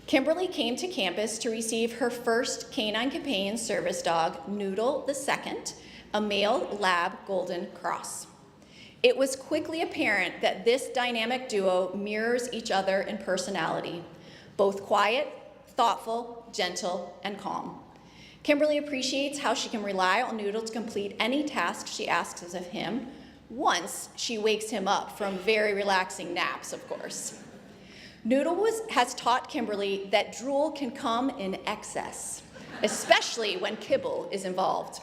Kimberly came to campus to receive her first Canine Companions service dog, Noodle II, a male lab golden cross. It was quickly apparent that this dynamic duo mirrors each other in personality, both quiet, thoughtful, gentle, and calm. Kimberly appreciates how she can rely on Noodle to complete any task she asks of him, once she wakes him up from very relaxing naps, of course. Noodle has taught Kimberly that drool can come in excess, especially when kibble is involved.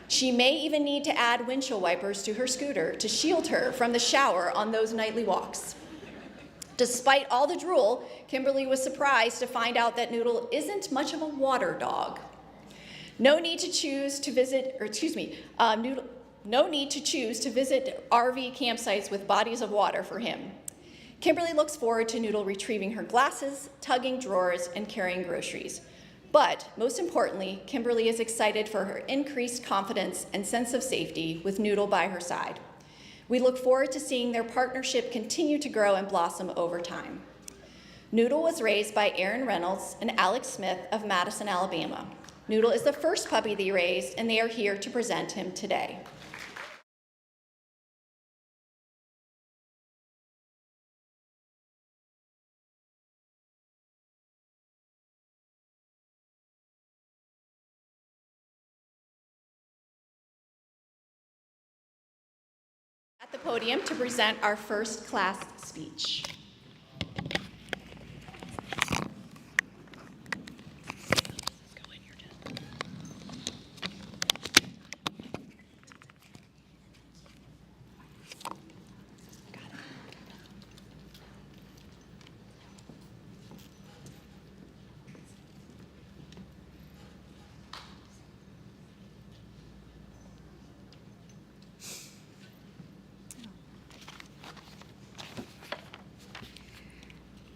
She may even need to add windshield wipers to her scooter to shield her from the shower on those nightly walks. Despite all the drool, Kimberly was surprised to find out that Noodle isn't much of a water dog. No need to choose to visit RV campsites with bodies of water for him. Kimberly looks forward to Noodle retrieving her glasses, tugging drawers, and carrying groceries. But most importantly, Kimberly is excited for her increased confidence and sense of safety with Noodle by her side. We look forward to seeing their partnership continue to grow and blossom over time. Noodle was raised by Aaron Reynolds and Alex Smith of Madison, Alabama. Noodle is the first puppy they raised, and they are here to present him today. At the podium to present our first class speech.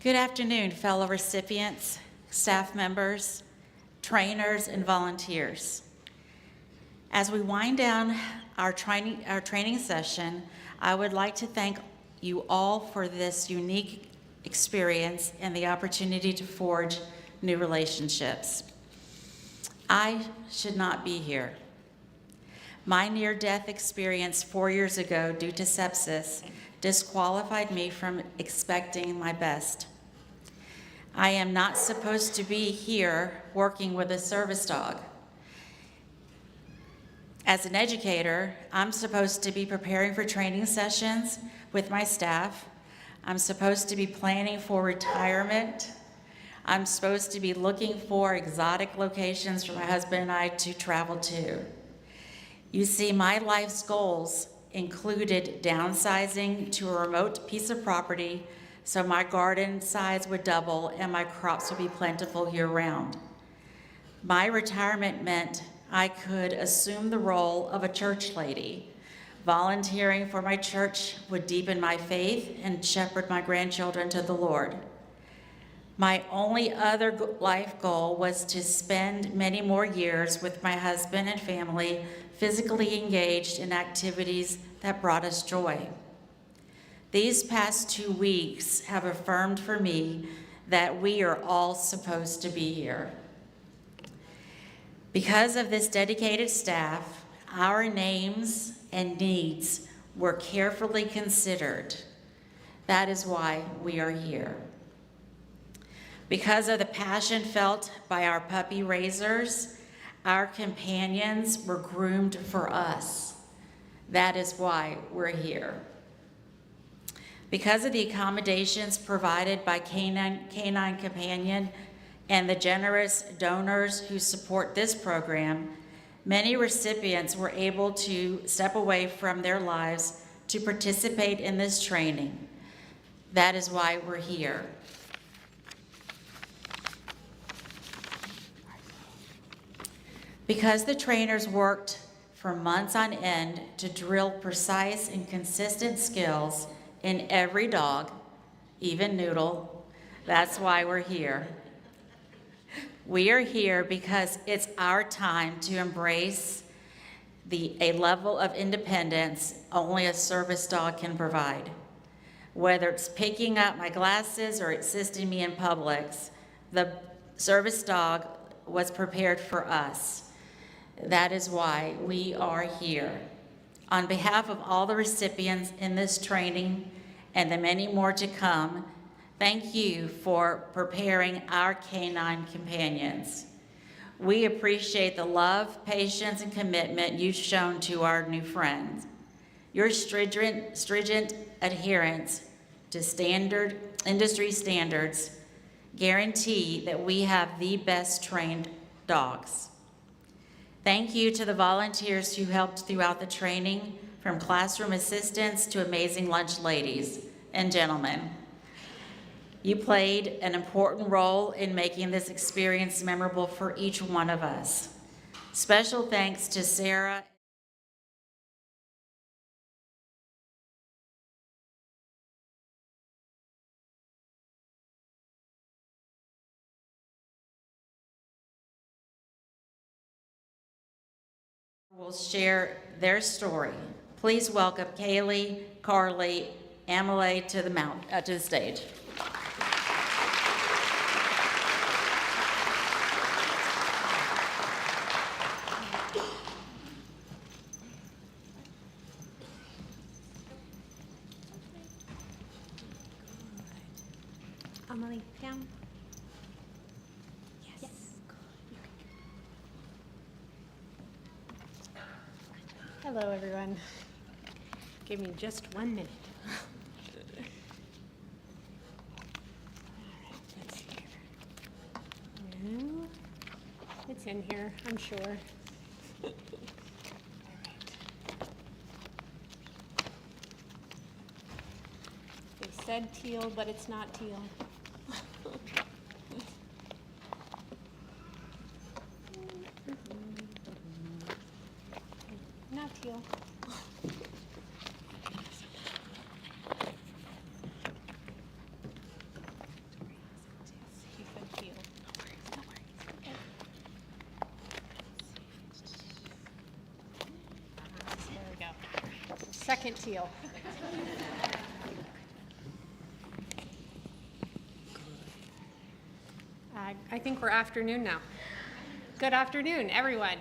Good afternoon, fellow recipients, staff members, trainers, and volunteers. As we wind down our training session, I would like to thank you all for this unique experience and the opportunity to forge new relationships. I should not be here. My near-death experience 4 years ago due to sepsis disqualified me from expecting my best. I am not supposed to be here working with a service dog. As an educator, I'm supposed to be preparing for training sessions with my staff. I'm supposed to be planning for retirement. I'm supposed to be looking for exotic locations for my husband and I to travel to. You see, my life's goals included downsizing to a remote piece of property so my garden size would double and my crops would be plentiful year-round. My retirement meant I could assume the role of a church lady. Volunteering for my church would deepen my faith and shepherd my grandchildren to the Lord. My only other life goal was to spend many more years with my husband and family, physically engaged in activities that brought us joy. These past 2 weeks have affirmed for me that we are all supposed to be here. Because of this dedicated staff, our names and needs were carefully considered. That is why we are here. Because of the passion felt by our puppy raisers, our companions were groomed for us. That is why we're here. Because of the accommodations provided by Canine Companion and the generous donors who support this program, many recipients were able to step away from their lives to participate in this training. That is why we're here. Because the trainers worked for months on end to drill precise and consistent skills in every dog, even Noodle, that's why we're here. We are here because it's our time to embrace a level of independence only a service dog can provide. Whether it's picking up my glasses or assisting me in Publix, the service dog was prepared for us. That is why we are here. On behalf of all the recipients in this training and the many more to come, thank you for preparing our canine companions. We appreciate the love, patience, and commitment you've shown to our new friends. Your stringent adherence to industry standards guarantee that we have the best trained dogs. Thank you to the volunteers who helped throughout the training, from classroom assistants to amazing lunch ladies and gentlemen. You played an important role in making this experience memorable for each one of us. Special thanks to Sarah. Will share their story. Please welcome Kaylee, Carly, Amelie to the stage. Amelie, Pam. Yes. Hello, everyone. Give me just 1 minute. Let's see here. No, it's in here, I'm sure. All right. They said teal, but it's not teal. Not teal. There we go. Second teal. I think we're afternoon now. Good afternoon, everyone.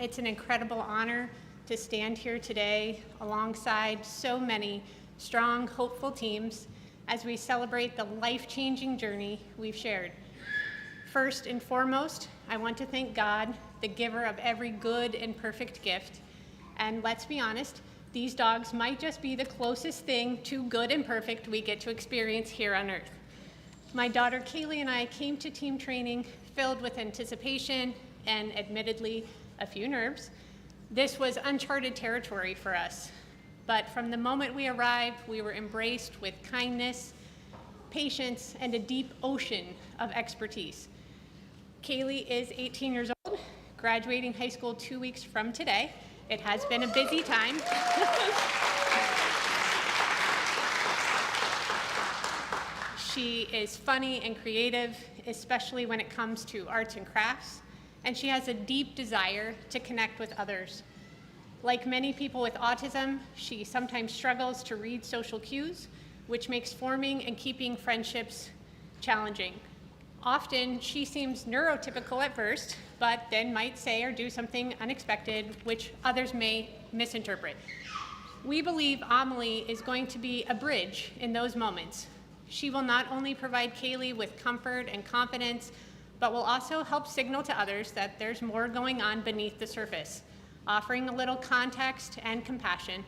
It's an incredible honor to stand here today alongside so many strong, hopeful teams as we celebrate the life-changing journey we've shared. First and foremost, I want to thank God, the giver of every good and perfect gift. And let's be honest, these dogs might just be the closest thing to good and perfect we get to experience here on Earth. My daughter Kaylee and I came to team training filled with anticipation and admittedly a few nerves. This was uncharted territory for us, but from the moment we arrived, we were embraced with kindness, patience, and a deep ocean of expertise. Kaylee is 18 years old, graduating high school 2 weeks from today. It has been a busy time. She is funny and creative, especially when it comes to arts and crafts, and she has a deep desire to connect with others. Like many people with autism, she sometimes struggles to read social cues, which makes forming and keeping friendships challenging. Often, she seems neurotypical at first, but then might say or do something unexpected, which others may misinterpret. We believe Amelie is going to be a bridge in those moments. She will not only provide Kaylee with comfort and confidence, but will also help signal to others that there's more going on beneath the surface, offering a little context and compassion.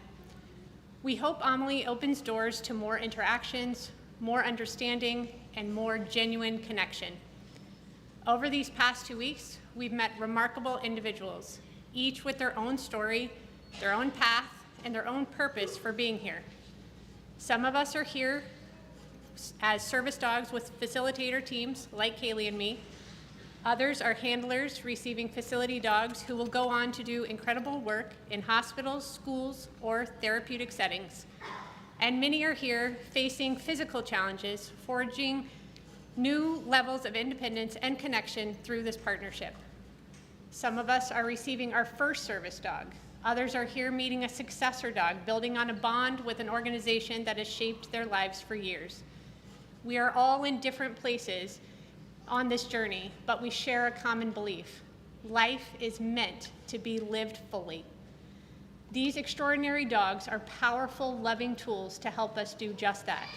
We hope Amelie opens doors to more interactions, more understanding, and more genuine connection. Over these past 2 weeks, we've met remarkable individuals, each with their own story, their own path, and their own purpose for being here. Some of us are here as service dogs with facilitator teams like Kaylee and me. Others are handlers receiving facility dogs who will go on to do incredible work in hospitals, schools, or therapeutic settings. And many are here facing physical challenges, forging new levels of independence and connection through this partnership. Some of us are receiving our first service dog. Others are here meeting a successor dog, building on a bond with an organization that has shaped their lives for years. We are all in different places on this journey, but we share a common belief. Life is meant to be lived fully. These extraordinary dogs are powerful, loving tools to help us do just that.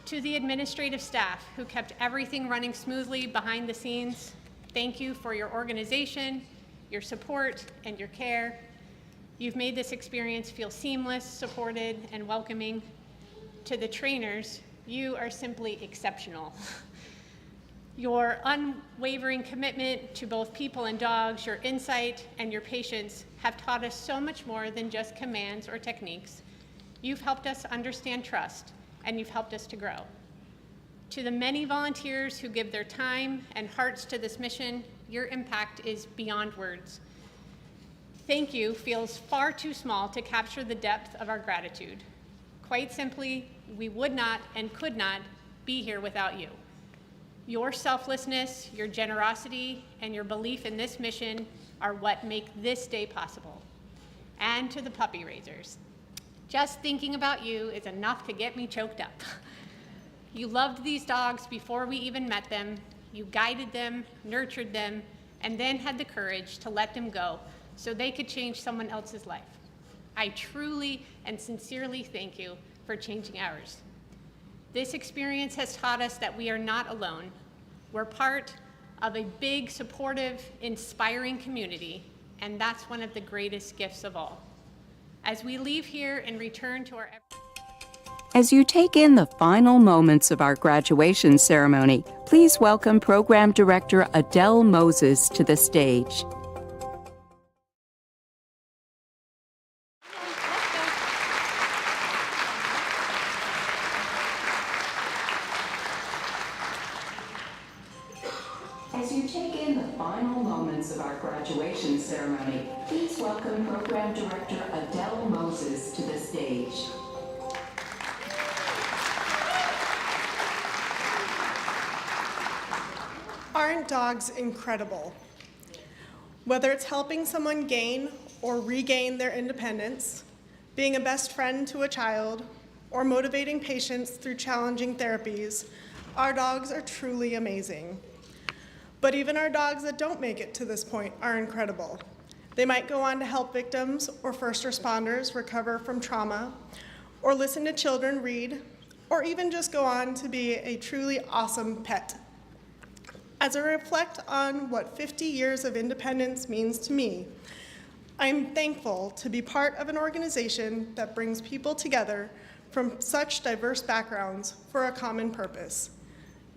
To the administrative staff who kept everything running smoothly behind the scenes, thank you for your organization, your support, and your care. You've made this experience feel seamless, supported, and welcoming. To the trainers, you are simply exceptional. Your unwavering commitment to both people and dogs, your insight, and your patience have taught us so much more than just commands or techniques. You've helped us understand trust, and you've helped us to grow. To the many volunteers who give their time and hearts to this mission, your impact is beyond words. Thank you feels far too small to capture the depth of our gratitude. Quite simply, we would not and could not be here without you. Your selflessness, your generosity, and your belief in this mission are what make this day possible. And to the puppy raisers, just thinking about you is enough to get me choked up. You loved these dogs before we even met them. You guided them, nurtured them, and then had the courage to let them go so they could change someone else's life. I truly and sincerely thank you for changing ours. This experience has taught us that we are not alone. We're part of a big, supportive, inspiring community, and that's one of the greatest gifts of all. As we leave here and return to our... As you take in the final moments of our graduation ceremony, please welcome Program Director Adele Moses to the stage. As you take in the final moments of our graduation ceremony, please welcome Program Director Adele Moses to the stage. Aren't dogs incredible? Whether it's helping someone gain or regain their independence, being a best friend to a child, or motivating patients through challenging therapies, our dogs are truly amazing. But even our dogs that don't make it to this point are incredible. They might go on to help victims or first responders recover from trauma, or listen to children read, or even just go on to be a truly awesome pet. As I reflect on what 50 years of independence means to me, I'm thankful to be part of an organization that brings people together from such diverse backgrounds for a common purpose.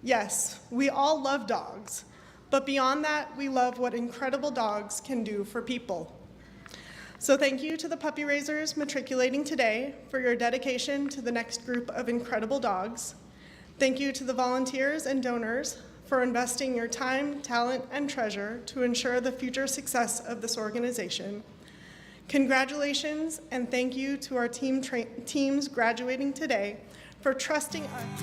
Yes, we all love dogs, but beyond that, we love what incredible dogs can do for people. So thank you to the puppy raisers matriculating today for your dedication to the next group of incredible dogs. Thank you to the volunteers and donors for investing your time, talent, and treasure to ensure the future success of this organization. Congratulations, and thank you to our teams graduating today for trusting us.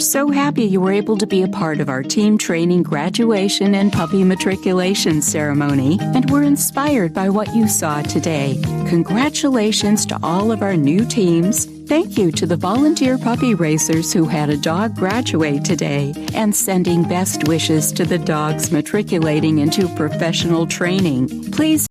so happy you were able to be a part of our team training graduation and puppy matriculation ceremony, and were inspired by what you saw today. Congratulations to all of our new teams. Thank you to the volunteer puppy racers who had a dog graduate today, and sending best wishes to the dogs matriculating into professional training. Please